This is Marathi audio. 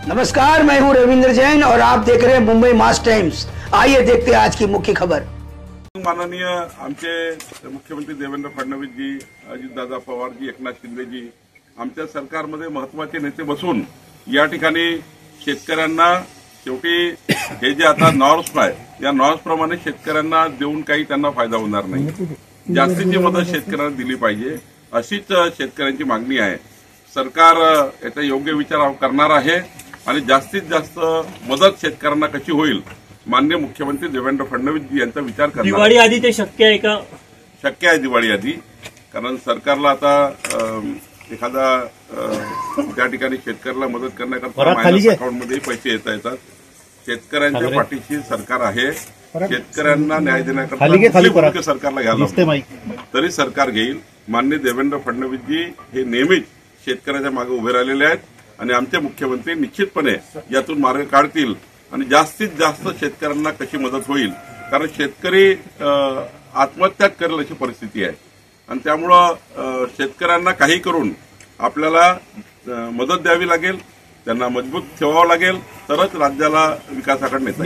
नमस्कार, मैं हूं रविंद्र जैन और आप देख रहे हैं मुंबई मास टाइम्स। आइए देखते हैं आज की मुख्य खबर। माननीय आमचे मुख्यमंत्री देवेंद्र फडणवीस जी, अजितदादा पवार जी, एकनाथ शिंदे जी आमच्या सरकारमध्ये महत्वाचे नेते बसून या ठिकाणी शेतकऱ्यांना शेवटी हे जे आता नॉर्म्स आहे या नॉर्म्सप्रमाणे शेतकऱ्यांना देऊन काही त्यांना फायदा होणार नाही। जास्तीची मदत शेतकऱ्यांना दिली पाहिजे अशीच शेतकऱ्यांची मागणी आहे। सरकार याचा योग्य विचार करणार आहे आणि जास्तीत जास्त मदत शेतकऱ्यांना कशी होईल माननीय मुख्यमंत्री देवेंद्र फडणवीस जी यांचा विचार करणार। दिवाळी आधी ते शक्य आहे का? शक्य आहे दिवाळी आधी, कारण सरकारला आता एखादा त्या ठिकाणी शेतकऱ्याला मदत करण्याकरता मायनस अकाउंटमध्ये पैसे येतात। शेतकऱ्यांच्या पाठीशी सरकार आहे। शेतकऱ्यांना न्याय देण्याकरता सरकारला घ्यायला तरी सरकार घेईल। माननीय देवेंद्र फडणवीस जी हे नेहमीच शेतकऱ्याच्या मागे उभे राहिलेले आहेत आणि आमचे मुख्यमंत्री निश्चितपणे यातून मार्ग काढतील आणि जास्तीत जास्त शेतकऱ्यांना कशी मदत होईल, कारण शेतकरी आत्महत्या करेल अशी परिस्थिती आहे आणि त्यामुळं शेतकऱ्यांना काही करून आपल्याला मदत द्यावी लागेल, त्यांना मजबूत ठेवावं लागेल, तरच राज्याला विकासाकडे नेता